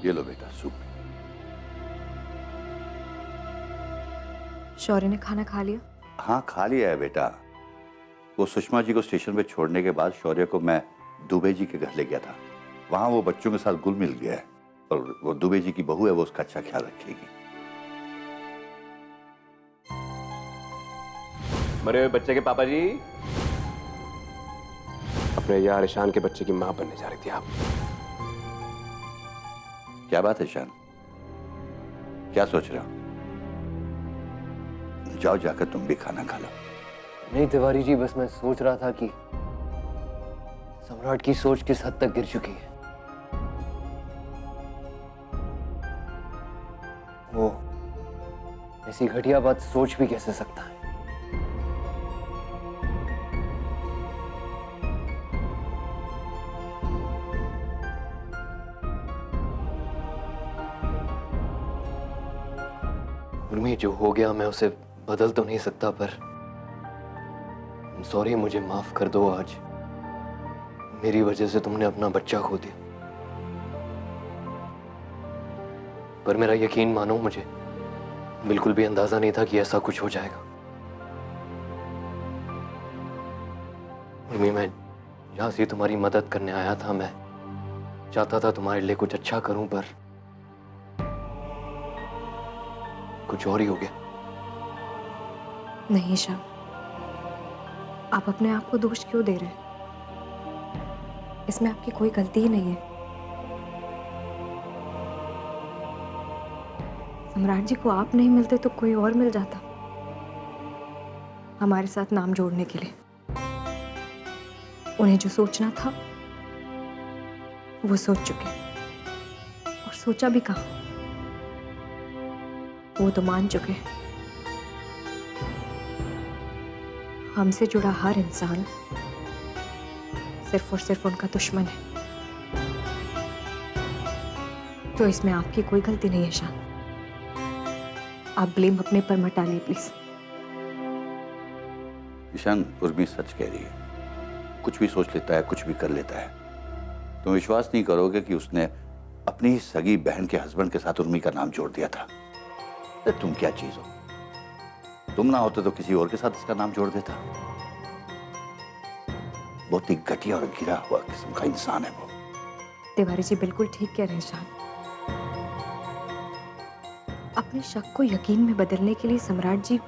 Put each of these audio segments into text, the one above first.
ये लो बेटा सूप। शौर्य ने खाना खा लिया? हाँ खा लिया है बेटा। वो सुषमा जी को स्टेशन पे छोड़ने के बाद शौर्य को मैं दुबे जी के घर ले गया था। वहां वो बच्चों के साथ घुल मिल गया है और वो दुबे जी की बहू है, वो उसका अच्छा ख्याल रखेगी। मरे हुए बच्चे के पापा जी, अपने यार ईशान के बच्चे की मां बनने जा रही थी आप। क्या बात है ईशान, क्या सोच रहे हो? जाओ जाकर तुम भी खाना खा लो। नहीं तिवारी जी, बस मैं सोच रहा था कि सम्राट की सोच किस हद तक गिर चुकी है। वो ऐसी घटिया बात सोच भी कैसे सकता है? उर्मी, जो हो गया मैं उसे बदल तो नहीं सकता, पर सॉरी, मुझे माफ कर दो। आज मेरी वजह से तुमने अपना बच्चा खो दिया, पर मेरा यकीन मानो, मुझे बिल्कुल भी अंदाजा नहीं था कि ऐसा कुछ हो जाएगा। उर्मी, मैं यहां से तुम्हारी मदद करने आया था। मैं चाहता था तुम्हारे लिए कुछ अच्छा करूं, पर कुछ और ही हो गया। नहीं ईशान, आप अपने आप को दोष क्यों दे रहे हैं? इसमें आपकी कोई गलती ही नहीं है। सम्राट जी को आप नहीं मिलते तो कोई और मिल जाता हमारे साथ नाम जोड़ने के लिए। उन्हें जो सोचना था वो सोच चुके, और सोचा भी कहाँ, वो तो मान चुके। हमसे जुड़ा हर इंसान सिर्फ और सिर्फ उनका दुश्मन है। तो इसमें आपकी कोई गलती नहीं है ईशान। आप ब्लेम अपने पर मत डालिए प्लीज। ईशान, उर्मी सच कह रही है। कुछ भी सोच लेता है, कुछ भी कर लेता है। तुम विश्वास नहीं करोगे कि उसने अपनी ही सगी बहन के हस्बैंड के साथ उर्मी का नाम जोड़ दिया था। तुम क्या चीज हो? तुम ना होते तो किसी और के साथ इसका नाम जोड़ देता। बहुत ही घटिया और गिरा हुआ किस्म का इंसान है वो। तिवारी जी बिल्कुल ठीक कह रहे हैं ईशान। अपने शक को यकीन में बदलने के लिए सम्राट जी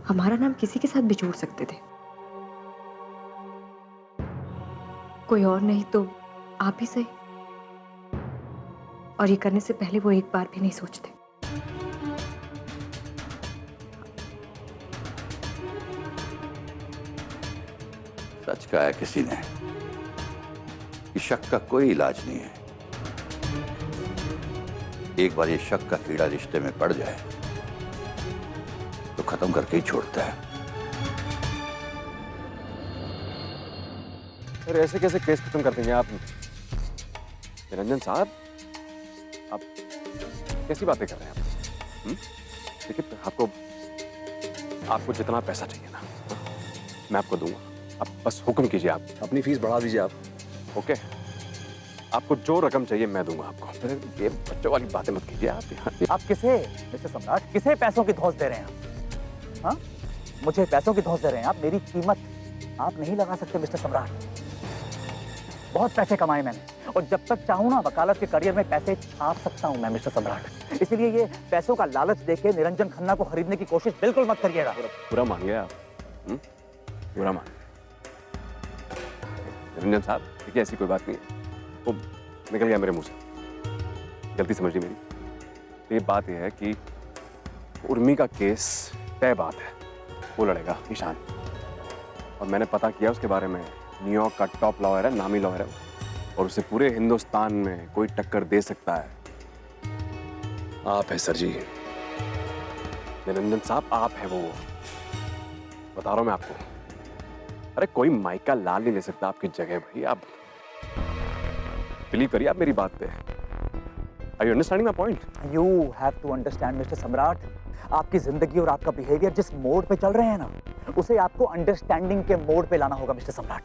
हमारा नाम किसी के साथ भी जोड़ सकते थे। कोई और नहीं तो आप ही सही। और ये करने से पहले वो एक बार भी नहीं सोचते। सच कहा है किसी ने कि शक का कोई इलाज नहीं है। एक बार ये शक का कीड़ा रिश्ते में पड़ जाए तो खत्म करके ही छोड़ता है। अरे ऐसे कैसे केस खत्म कर देंगे आप निरंजन साहब? आप कैसी बातें कर रहे हैं आप? देखिए, आपको जितना पैसा चाहिए ना, मैं आपको दूंगा। आप बस हुक्म कीजिए, आप अपनी फीस बढ़ा दीजिए आप। ओके, आपको जो रकम चाहिए मैं दूंगा आपको। ये बच्चों वाली बातें मत कीजिए आप यहाँ। आप किसे मिस्टर सम्राट, किसे पैसों की धौंस दे रहे हैं आप? हाँ, मुझे पैसों की धौंस दे रहे हैं आप? मेरी कीमत आप नहीं लगा सकते मिस्टर सम्राट। बहुत पैसे कमाए मैंने, और जब तक चाहूं ना वकालत के करियर में पैसे छाप सकता हूं मैं मिस्टर सम्राट। इसलिए ये पैसों का लालच देके निरंजन खन्ना को खरीदने की कोशिश बिल्कुल मत करिएगा। पूरा मान गया आप? पूरा मान। निरंजन साहब, देखिए ऐसी कोई बात नहीं है, वो निकल गया मेरे मुंह से, गलती समझ ली मेरी। ये बात यह है कि उर्मी का केस तय बात है, वो लड़ेगा ईशान। और मैंने पता किया उसके बारे में, न्यूयॉर्क का टॉप लॉयर है, नामी लॉयर है, और उसे पूरे हिंदुस्तान में कोई टक्कर दे सकता है। आप है सर जी, निरंजन साहब, आप है वो। बता रहा हूं मैं आपको। अरे कोई माइका लाल नहीं ले सकता आपकी जगह भाई। आप बिलीव करिए आप मेरी बात पे। Are you understanding my point? You have to understand mister सम्राट, आपकी जिंदगी और आपका बिहेवियर जिस मोड पे चल रहे हैं ना, उसे आपको अंडरस्टैंडिंग के मोड पे लाना होगा मिस्टर सम्राट।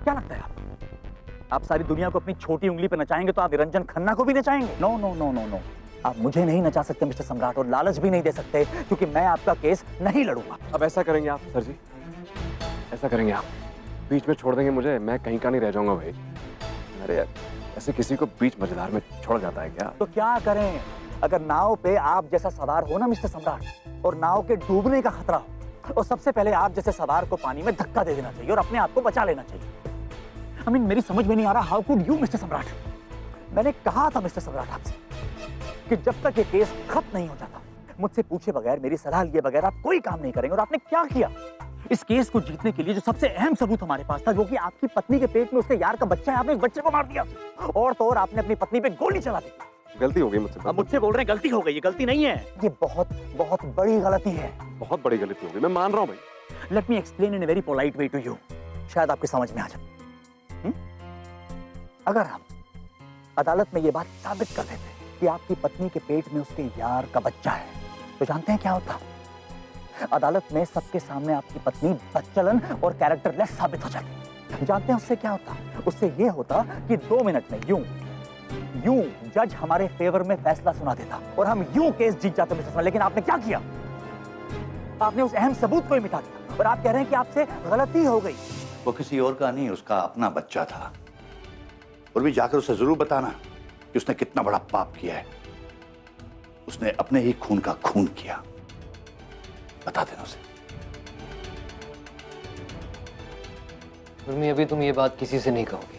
क्या लगता है आपको? आप सारी दुनिया को अपनी छोटी उंगली पे नचाएंगे तो आप निरंजन खन्ना को भी नचाएंगे? No no no no no, आप मुझे नहीं नचा सकते मिस्टर सम्राट, और लालच भी नहीं दे सकते, क्योंकि मैं आपका केस नहीं लड़ूंगा। अब ऐसा करेंगे आप सर जी, ऐसा करेंगे आप, बीच में छोड़ देंगे मुझे, मैं कहीं का नहीं रह जाऊंगा भाई। अरे यार, ऐसे किसी को बीच मझधार में छोड़ जाता है क्या? तो क्या करें? अगर नाव पे आप जैसा सवार हो ना मिस्टर सम्राट, और नाव के डूबने का खतरा हो, और सबसे पहले आप जैसे सवार को पानी में धक्का दे देना चाहिए और अपने आप को बचा लेना चाहिए। I mean, मेरी समझ में नहीं आ रहा, हाउ कुड यू मिस्टर सम्राट? मैंने कहा था मिस्टर सम्राट आपसे कि जब तक ये केस खत्म नहीं हो जाता, मुझसे पूछे बगैर, मेरी सलाह लिए बगैर आप कोई काम नहीं करेंगे। और आपने क्या किया? इस केस को जीतने के लिए जो सबसे अहम सबूत हमारे पास था, जो कि आपकी पत्नी के पेट में उसके यार का बच्चा है, आपने उस बच्चे को मार दिया, और तो और आपने अपनी पत्नी पे गोली चला दी। गलती हो गई मुझसे। अब मुझसे बोल रहे हैं गलती हो गई? ये गलती नहीं है, ये बहुत बहुत बड़ी गलती है। बहुत बड़ी गलती हो गई, मैं मान रहा हूँ भाई। Let me explain in a very polite way to you, शायद आपकी समझ में आ जाए। अगर हम अदालत में ये बात साबित कर देते कि आपकी पत्नी के पेट में उसके यार का बच्चा है, तो जानते हैं क्या होता? अदालत में सबके सामने आपकी पत्नी बदचलन और कैरेक्टरलेस साबित हो जाती। जानते हैं उससे क्या होता? उससे ये होता कि 2 मिनट में यूं जज हमारे फेवर में फैसला सुना देता और हम यूं केस जीत जाते मिस्टर सम्राट। लेकिन आपने क्या किया? आपने उस अहम सबूत को ही मिटा दिया, और आप कह रहे हैं कि आपसे गलती हो गई। वो किसी और का नहीं, उसका अपना बच्चा था। और भी जाकर उसे जरूर बताना कि उसने कितना बड़ा पाप किया है। उसने अपने ही खून का खून किया। बता देना उसे। उर्मी, अभी तुम ये बात किसी से नहीं कहोगी।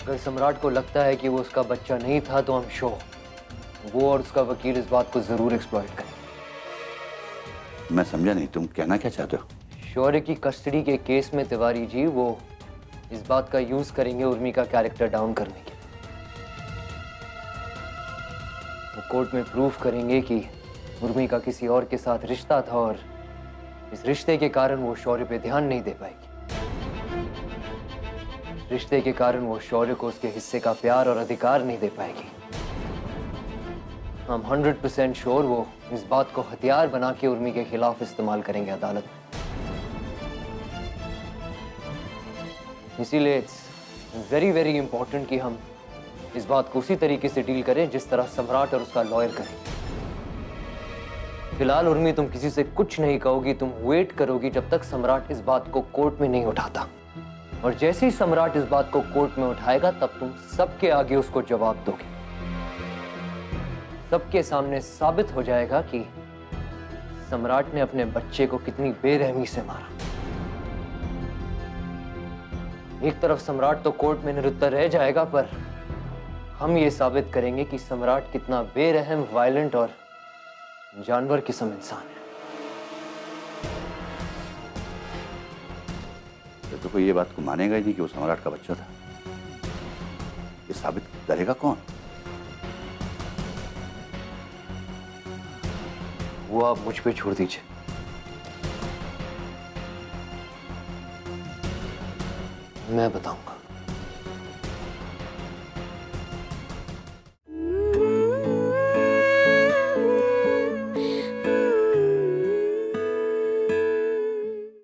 अगर सम्राट को लगता है कि वो उसका बच्चा नहीं था, तो हम श्योर वो और उसका वकील इस बात को जरूर एक्सप्लॉइट करेंगे। मैं समझा नहीं, तुम कहना क्या चाहते हो? शौर्य की कस्टडी के केस में तिवारी जी वो इस बात का यूज करेंगे उर्मी का कैरेक्टर डाउन करने के लिए। वो कोर्ट में प्रूफ करेंगे कि उर्मी का किसी और के साथ रिश्ता था, और इस रिश्ते के कारण वो शौर्य पे ध्यान नहीं दे पाएगी। रिश्ते के कारण वो शौर्य को उसके हिस्से का प्यार और अधिकार नहीं दे पाएगी। हम 100% श्योर वो इस बात को हथियार बना के उर्मी के खिलाफ इस्तेमाल करेंगे अदालत में। इसीलिए इट्स वेरी वेरी इंपॉर्टेंट कि हम इस बात को उसी तरीके से डील करें जिस तरह सम्राट और उसका लॉयर करें। फिलहाल उर्मी, तुम किसी से कुछ नहीं कहोगी, तुम वेट करोगी जब तक सम्राट इस बात को कोर्ट में नहीं उठाता, और जैसे ही सम्राट इस बात को कोर्ट में उठाएगा तब तुम सबके आगे उसको जवाब दोगे। सबके सामने साबित हो जाएगा कि सम्राट ने अपने बच्चे को कितनी बेरहमी से मारा। एक तरफ सम्राट तो कोर्ट में निरुत्तर रह जाएगा, पर हम ये साबित करेंगे कि सम्राट कितना बेरहम, वायलेंट और जानवर किस्म इंसान है। तो कोई ये बात को मानेगा ही नहीं कि वो सम्राट का बच्चा था। ये साबित करेगा कौन? वो आप मुझ पे छोड़ दीजिए। मैं बताऊंगा।